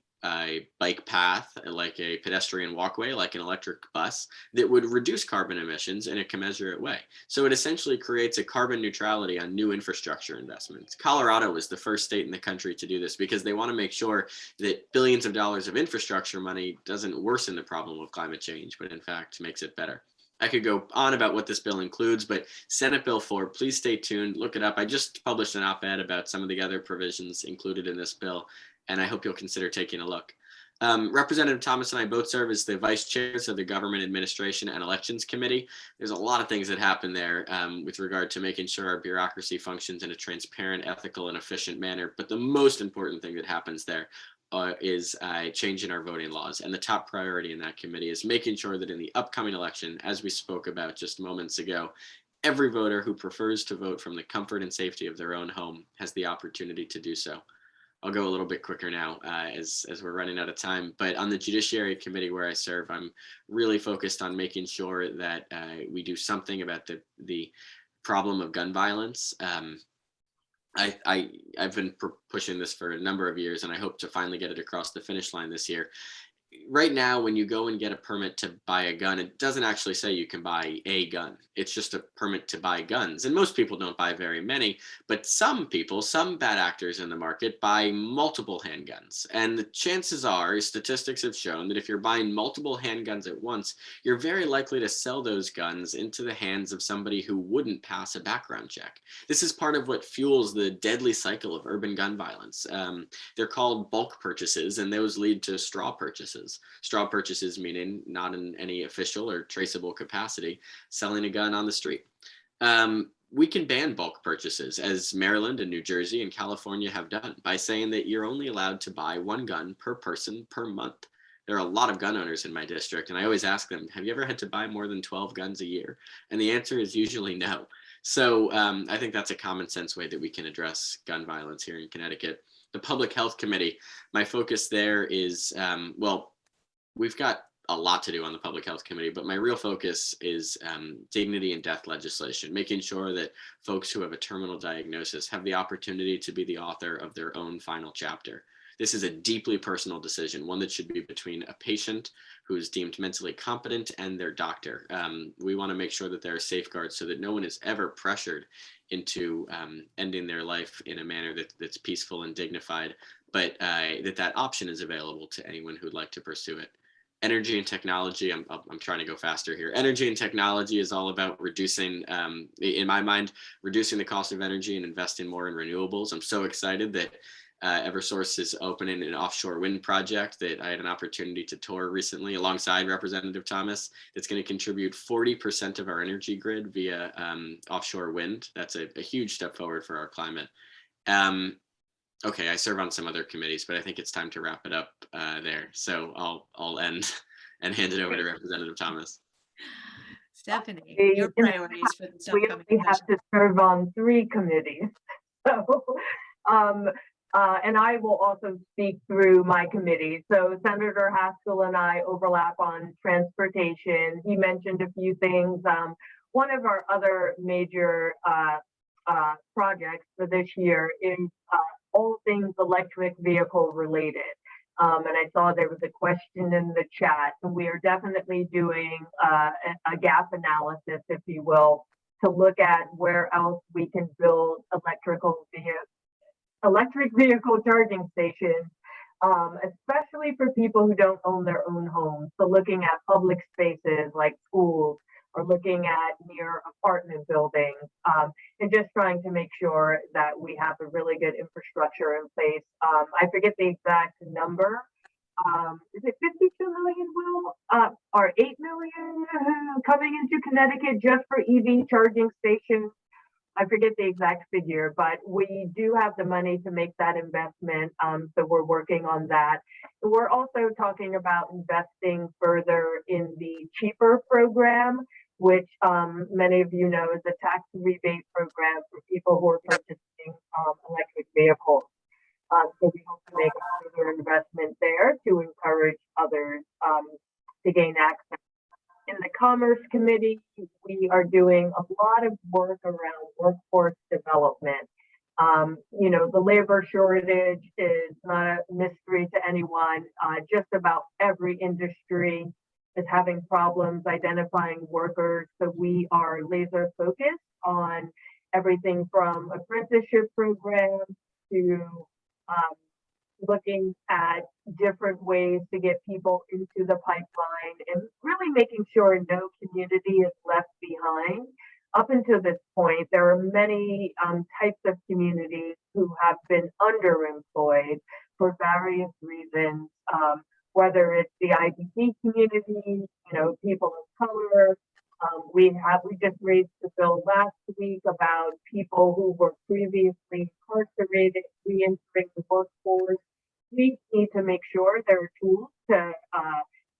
bike path, like a pedestrian walkway, like an electric bus, that would reduce carbon emissions in a commensurate way. So it essentially creates a carbon neutrality on new infrastructure investments. Colorado was the first state in the country to do this because they want to make sure that billions of dollars of infrastructure money doesn't worsen the problem of climate change, but in fact makes it better. I could go on about what this bill includes, but Senate Bill 4, please stay tuned, look it up. I just published an op-ed about some of the other provisions included in this bill, and I hope you'll consider taking a look. Representative Thomas and I both serve as the vice chairs of the Government Administration and Elections Committee. There's a lot of things that happen there with regard to making sure our bureaucracy functions in a transparent, ethical, and efficient manner. But the most important thing that happens there is changing our voting laws. And the top priority in that committee is making sure that in the upcoming election, as we spoke about just moments ago, every voter who prefers to vote from the comfort and safety of their own home has the opportunity to do so. I'll go a little bit quicker now as we're running out of time, but on the Judiciary Committee where I serve, I'm really focused on making sure that we do something about the problem of gun violence. I've been pushing this for a number of years, and I hope to finally get it across the finish line this year. Right now, when you go and get a permit to buy a gun, it doesn't actually say you can buy a gun. It's just a permit to buy guns. And most people don't buy very many, but some people, some bad actors in the market buy multiple handguns. And the chances are, statistics have shown that if you're buying multiple handguns at once, you're very likely to sell those guns into the hands of somebody who wouldn't pass a background check. This is part of what fuels the deadly cycle of urban gun violence. They're called bulk purchases, and those lead to straw purchases. Straw purchases meaning not in any official or traceable capacity, selling a gun on the street. We can ban bulk purchases, as Maryland and New Jersey and California have done, by saying that you're only allowed to buy one gun per person per month. There are a lot of gun owners in my district, and I always ask them, have you ever had to buy more than 12 guns a year? And the answer is usually no. So I think that's a common sense way that we can address gun violence here in Connecticut. The Public Health Committee, my focus there is, well, we've got a lot to do on the Public Health Committee, but my real focus is dignity and death legislation, making sure that folks who have a terminal diagnosis have the opportunity to be the author of their own final chapter. This is a deeply personal decision, one that should be between a patient who is deemed mentally competent and their doctor. We want to make sure that there are safeguards so that no one is ever pressured into ending their life in a manner that's peaceful and dignified, but that option is available to anyone who'd like to pursue it. Energy and technology, I'm trying to go faster here. Energy and technology is all about reducing, in my mind, reducing the cost of energy and investing more in renewables. I'm so excited that Eversource is opening an offshore wind project that I had an opportunity to tour recently alongside Representative Thomas. That's going to contribute 40% of our energy grid via offshore wind. That's a huge step forward for our climate. Okay, I serve on some other committees, but I think it's time to wrap it up there. So I'll end and hand it over to Representative Thomas. Stephanie, We- your priorities for this We upcoming only have session. to serve on 3 committees. So, and I will also speak through my committee. So Senator Haskell and I overlap on transportation. He mentioned a few things. One of our other major projects for this year is all things electric vehicle related. And I saw there was a question in the chat. And we are definitely doing a gap analysis, if you will, to look at where else we can build electric vehicle charging stations, especially for people who don't own their own homes. So looking at public spaces like schools, or looking at near apartment buildings, and just trying to make sure that we have a really good infrastructure in place. I forget the exact number. Is it 52 million, Will? Or 8 million coming into Connecticut just for EV charging stations? I forget the exact figure, but we do have the money to make that investment. So we're working on that. We're also talking about investing further in the cheaper program, which many of you know is a tax rebate program for people who are purchasing electric vehicles. So we hope to make a further investment there to encourage others to gain access. In the Commerce Committee, we are doing a lot of work around workforce development. You know, the labor shortage is not a mystery to anyone. Just about every industry is having problems identifying workers. So we are laser focused on everything from apprenticeship programs to looking at different ways to get people into the pipeline and really making sure no community is left behind. Up until this point, there are many types of communities who have been underemployed for various reasons, whether it's the IBC community, you know, people of color. We just raised the bill last week about people who were previously incarcerated re-entering the workforce. We need to make sure there are tools to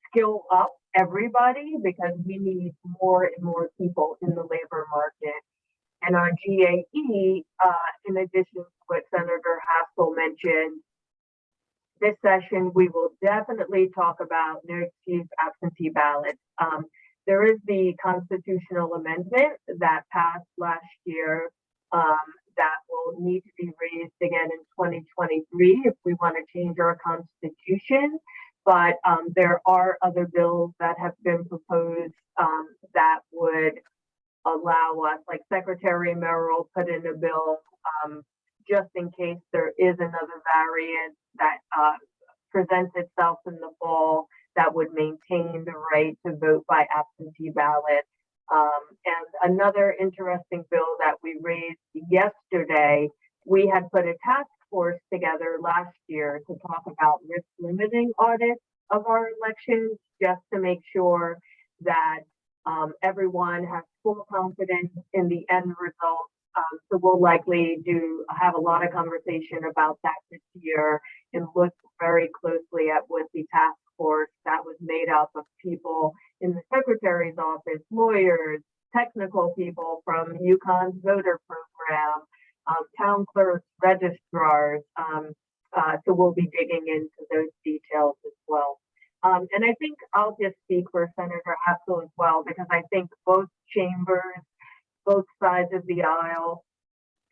skill up everybody because we need more and more people in the labor market. And on GAE, in addition to what Senator Haskell mentioned, this session we will definitely talk about no excuse absentee ballots. There is the constitutional amendment that passed last year that will need to be raised again in 2023 if we want to change our constitution. But there are other bills that have been proposed that would allow us, like Secretary Merrill put in a bill just in case there is another variant that presents itself in the fall that would maintain the right to vote by absentee ballot. And another interesting bill that we raised yesterday, we had put a task force together last year to talk about risk limiting audits of our elections, just to make sure that everyone has full confidence in the end result. So we'll likely have a lot of conversation about that this year and look very closely at what the task force that was made up of people in the secretary's office, lawyers, technical people from UConn's voter program, town clerks, registrars. So we'll be digging into those details as well. And I think I'll just speak for Senator Haskell as well, because I think both chambers, both sides of the aisle,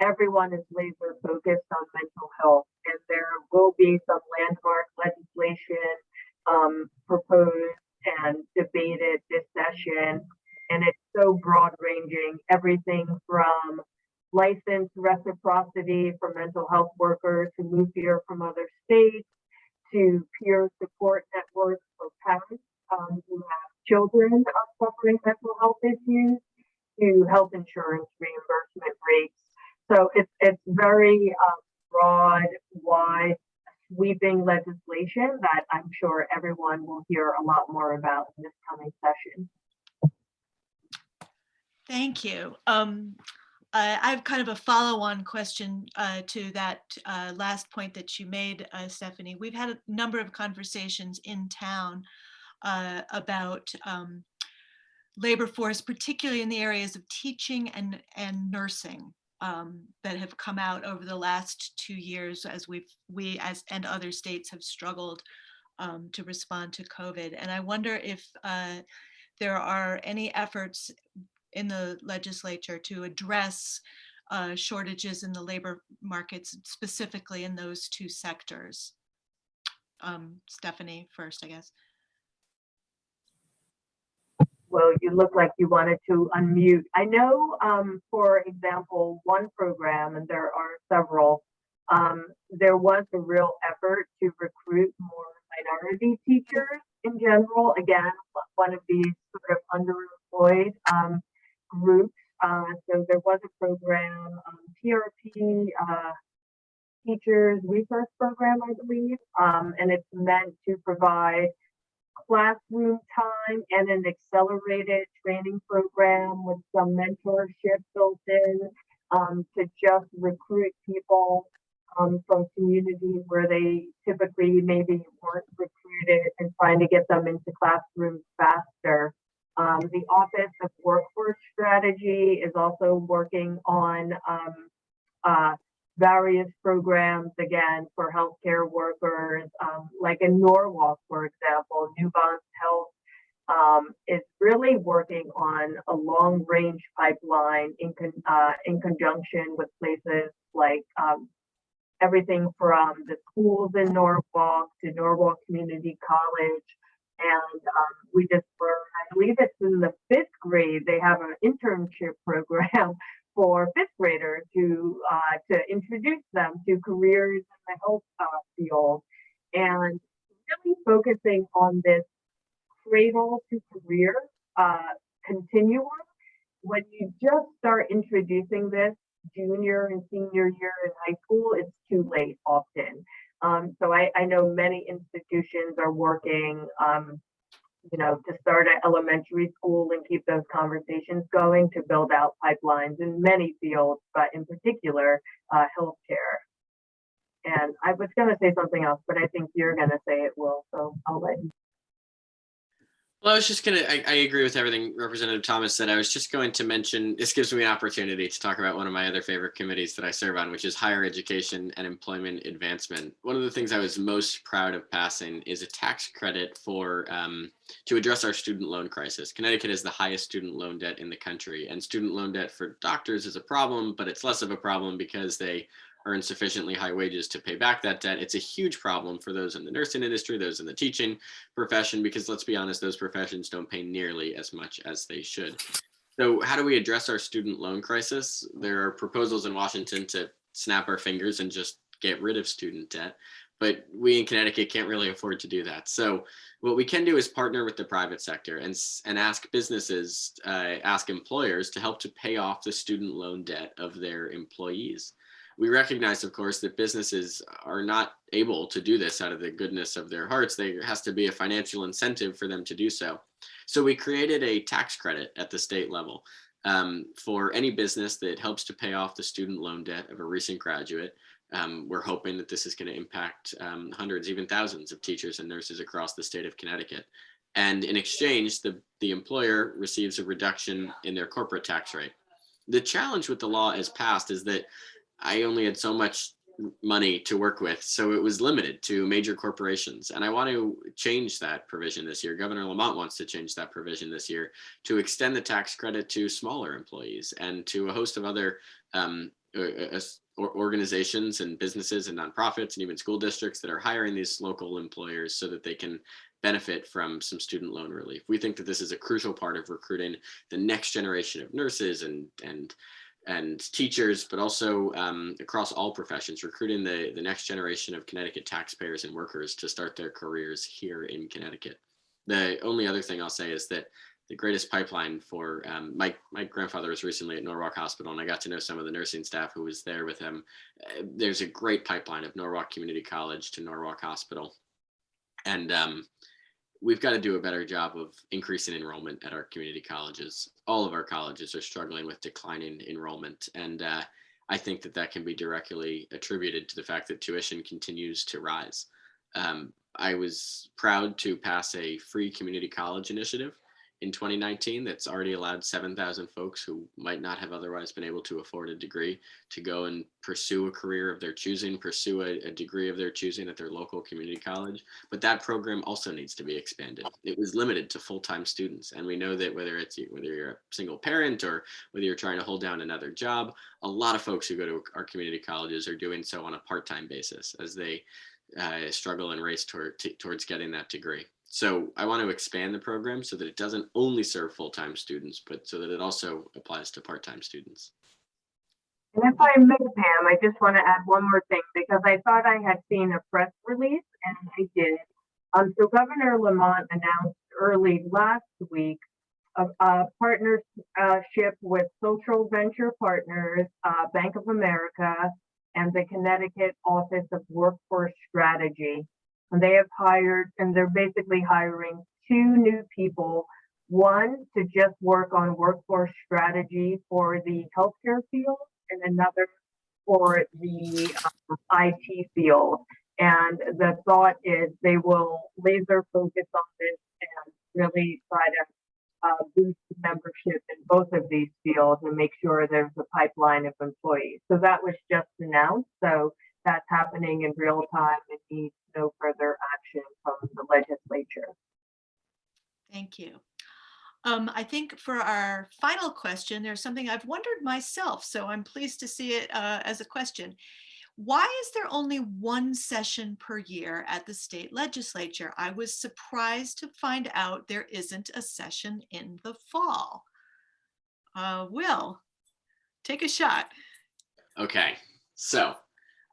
everyone is laser focused on mental health, and there will be some landmark legislation proposed and debated this session. And it's so broad ranging, everything from license reciprocity for mental health workers who move here from other states, to peer support networks for parents who have children suffering mental health issues, to health insurance reimbursement rates. So it's very broad, wide, sweeping legislation that I'm sure everyone will hear a lot more about in this coming session. Thank you. I have kind of a follow-on question to that last point that you made, Stephanie. We've had a number of conversations in town about labor force, particularly in the areas of teaching and nursing, that have come out over the last 2 years as we and other states have struggled to respond to COVID. And I wonder if there are any efforts in the legislature to address shortages in the labor markets, specifically in those two sectors. Stephanie first, I guess. Well, you look like you wanted to unmute. I know, for example, one program, and there are several, there was a real effort to recruit more minority teachers in general. Again, one of these sort of underemployed groups. So there was a program, PRP, Teachers Resource Program, I believe, and it's meant to provide classroom time and an accelerated training program with some mentorship built in to just recruit people from communities where they typically maybe weren't recruited, and trying to get them into classrooms faster. The Office of Workforce Strategy is also working on various programs, again, for healthcare workers, like in Norwalk, for example. Newbon's Health is really working on a long-range pipeline in conjunction with places like everything from the schools in Norwalk to Norwalk Community College. And we just were, I believe it's in the 5th grade, they have an internship program for 5th graders to introduce them to careers in the health field, and really focusing on this cradle to career continuum. When you just start introducing this junior and senior year in high school, it's too late often. So I know many institutions are working to start at elementary school and keep those conversations going to build out pipelines in many fields, but in particular, healthcare. And I was going to say something else, but I think you're going to say it, Will, so I'll let you. Well, I was just I agree with everything Representative Thomas said. I was just going to mention, this gives me an opportunity to talk about one of my other favorite committees that I serve on, which is higher education and employment advancement. One of the things I was most proud of passing is a tax credit for to address our student loan crisis. Connecticut has the highest student loan debt in the country, and student loan debt for doctors is a problem, but it's less of a problem because they earn sufficiently high wages to pay back that debt. It's a huge problem for those in the nursing industry, those in the teaching profession, because let's be honest, those professions don't pay nearly as much as they should. So how do we address our student loan crisis? There are proposals in Washington to snap our fingers and just get rid of student debt, but we in Connecticut can't really afford to do that. So what we can do is partner with the private sector and ask businesses, ask employers to help to pay off the student loan debt of their employees. We recognize, of course, that businesses are not able to do this out of the goodness of their hearts. There has to be a financial incentive for them to do so. So we created a tax credit at the state level for any business that helps to pay off the student loan debt of a recent graduate. We're hoping that this is going to impact hundreds, even thousands of teachers and nurses across the state of Connecticut. And in exchange, the employer receives a reduction in their corporate tax rate. The challenge with the law as passed is that I only had so much money to work with, so it was limited to major corporations. And I want to change that provision this year. Governor Lamont wants to change that provision this year to extend the tax credit to smaller employees and to a host of other organizations and businesses and nonprofits and even school districts that are hiring these local employers so that they can benefit from some student loan relief. We think that this is a crucial part of recruiting the next generation of nurses and teachers, but also across all professions, recruiting the next generation of Connecticut taxpayers and workers to start their careers here in Connecticut. The only other thing I'll say is that the greatest pipeline for my grandfather was recently at Norwalk Hospital, and I got to know some of the nursing staff who was there with him. There's a great pipeline of Norwalk Community College to Norwalk Hospital. And we've got to do a better job of increasing enrollment at our community colleges. All of our colleges are struggling with declining enrollment. And I think that can be directly attributed to the fact that tuition continues to rise. I was proud to pass a free community college initiative in 2019 that's already allowed 7,000 folks who might not have otherwise been able to afford a degree to go and pursue a career of their choosing, pursue a degree of their choosing at their local community college. But that program also needs to be expanded. It was limited to full-time students. And we know that whether you're a single parent or whether you're trying to hold down another job, a lot of folks who go to our community colleges are doing so on a part-time basis as they struggle and race towards getting that degree. So I want to expand the program so that it doesn't only serve full-time students, but so that it also applies to part-time students. And if I may, Pam, I just want to add one more thing because I thought I had seen a press release and I did. So Governor Lamont announced early last week a partnership with Social Venture Partners, Bank of America, and the Connecticut Office of Workforce Strategy. And they have hired, and they're basically hiring 2 new people, one to just work on workforce strategy for the healthcare field and another for the IT field. And the thought is they will laser focus on this and really try to boost membership in both of these fields and make sure there's a pipeline of employees. So that was just announced. So that's happening in real time and needs no further action from the legislature. Thank you. I think for our final question, there's something I've wondered myself, so I'm pleased to see it as a question. Why is there only 1 session per year at the state legislature? I was surprised to find out there isn't a session in the fall. Will, take a shot. Okay, so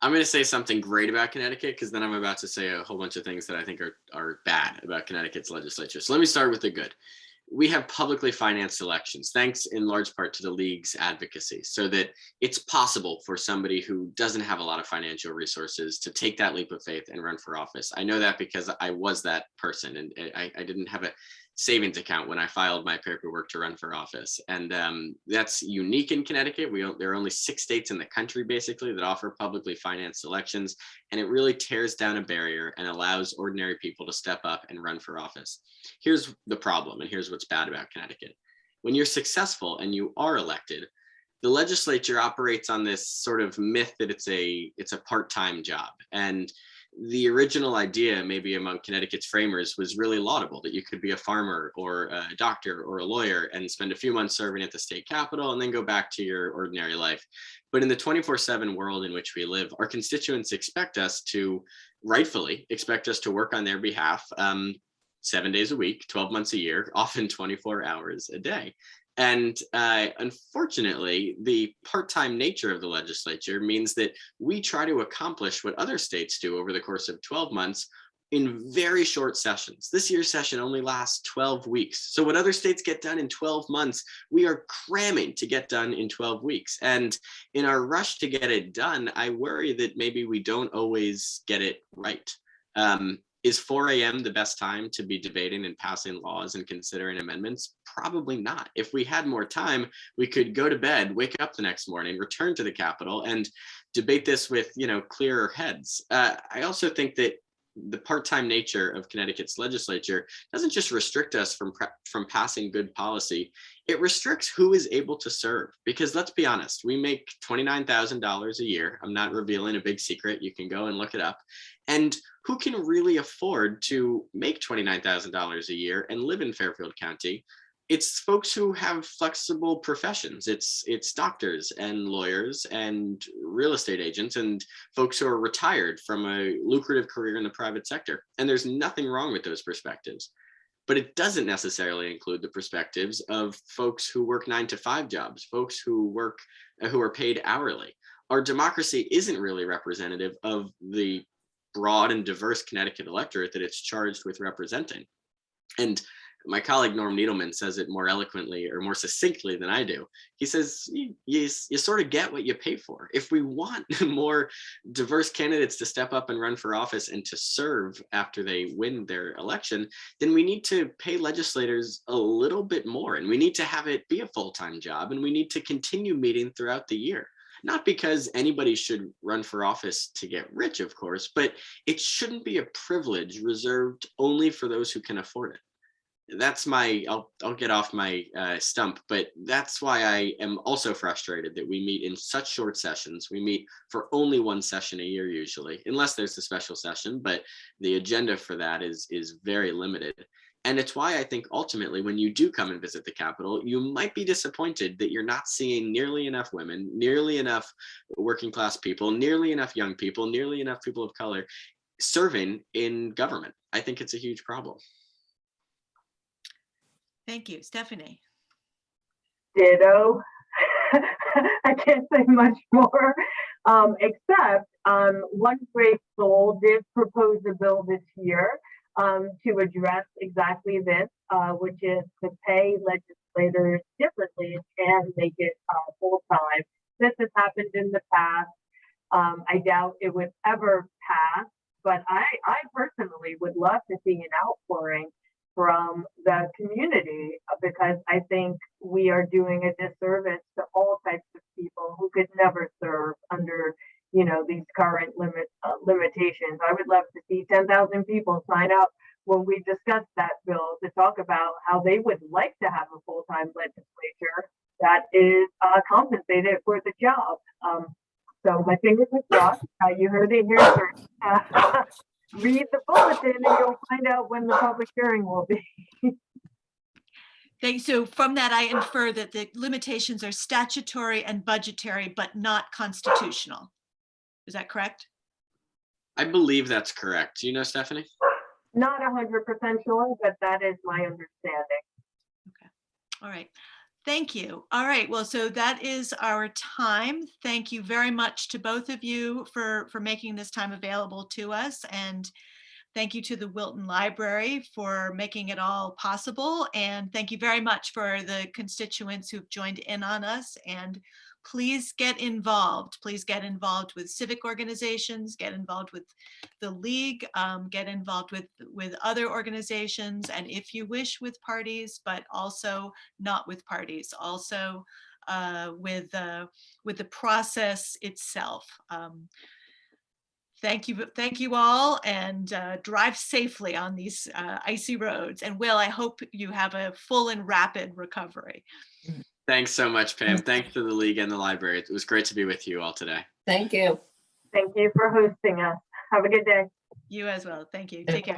I'm going to say something great about Connecticut because then I'm about to say a whole bunch of things that I think are bad about Connecticut's legislature. So let me start with the good. We have publicly financed elections, thanks in large part to the league's advocacy, so that it's possible for somebody who doesn't have a lot of financial resources to take that leap of faith and run for office. I know that because I was that person, and I didn't have a savings account when I filed my paperwork to run for office. And that's unique in Connecticut. There are only 6 states in the country, basically, that offer publicly financed elections. And it really tears down a barrier and allows ordinary people to step up and run for office. Here's the problem, and here's what's bad about Connecticut. When you're successful and you are elected, the legislature operates on this sort of myth that it's a part-time job. And the original idea, maybe among Connecticut's framers, was really laudable, that you could be a farmer or a doctor or a lawyer and spend a few months serving at the state capitol and then go back to your ordinary life. But in the 24/7 world in which we live, our constituents rightfully expect us to work on their behalf 7 days a week, 12 months a year, often 24 hours a day. And unfortunately, the part-time nature of the legislature means that we try to accomplish what other states do over the course of 12 months in very short sessions. This year's session only lasts 12 weeks. So what other states get done in 12 months, we are cramming to get done in 12 weeks. And in our rush to get it done, I worry that maybe we don't always get it right. Is 4 a.m. the best time to be debating and passing laws and considering amendments? Probably not. If we had more time, we could go to bed, wake up the next morning, return to the Capitol, and debate this with, clearer heads. I also think that the part-time nature of Connecticut's legislature doesn't just restrict us from passing good policy, it restricts who is able to serve. Because let's be honest, we make $29,000 a year. I'm not revealing a big secret. You can go and look it up. And who can really afford to make $29,000 a year and live in Fairfield County? It's folks who have flexible professions. It's doctors and lawyers and real estate agents and folks who are retired from a lucrative career in the private sector. And there's nothing wrong with those perspectives. But it doesn't necessarily include the perspectives of folks who work 9-to-5 jobs, folks who are paid hourly. Our democracy isn't really representative of the broad and diverse Connecticut electorate that it's charged with representing. And my colleague Norm Needleman says it more eloquently or more succinctly than I do. He says, you sort of get what you pay for. If we want more diverse candidates to step up and run for office and to serve after they win their election, then we need to pay legislators a little bit more, and we need to have it be a full-time job, and we need to continue meeting throughout the year. Not because anybody should run for office to get rich, of course, but it shouldn't be a privilege reserved only for those who can afford it. That's I'll get off my stump, but that's why I am also frustrated that we meet in such short sessions. We meet for only one session a year usually, unless there's a special session, but the agenda for that is very limited. And it's why I think ultimately when you do come and visit the Capitol, you might be disappointed that you're not seeing nearly enough women, nearly enough working class people, nearly enough young people, nearly enough people of color serving in government. I think it's a huge problem. Thank you. Stephanie. Ditto. I can't say much more, except one great soul did propose a bill this year to address exactly this, which is to pay legislators differently and make it full-time. This has happened in the past. I doubt it would ever pass, but I personally would love to see an outpouring from the community, because I think we are doing a disservice to all types of people who could never serve under, these current limitations. I would love to see 10,000 people sign up when we discuss that bill to talk about how they would like to have a full-time legislature that is compensated for the job. So my fingers are crossed. You heard it here first. Read the bulletin and you'll find out when the public hearing will be. So from that, I infer that the limitations are statutory and budgetary, but not constitutional. Is that correct? I believe that's correct. Do you know, Stephanie? Not 100% sure, but that is my understanding. Okay. All right. Thank you. All right. Well, so that is our time. Thank you very much to both of you for making this time available to us. And thank you to the Wilton Library for making it all possible. And thank you very much for the constituents who've joined in on us. And please get involved. Please get involved with civic organizations, get involved with the League, get involved with other organizations, and if you wish with parties, but also not with parties, also with the process itself. Thank you all, and drive safely on these icy roads. And Will, I hope you have a full and rapid recovery. Thanks so much, Pam. Thanks to the League and the library. It was great to be with you all today. Thank you. Thank you for hosting us. Have a good day. You as well. Thank you. Take care.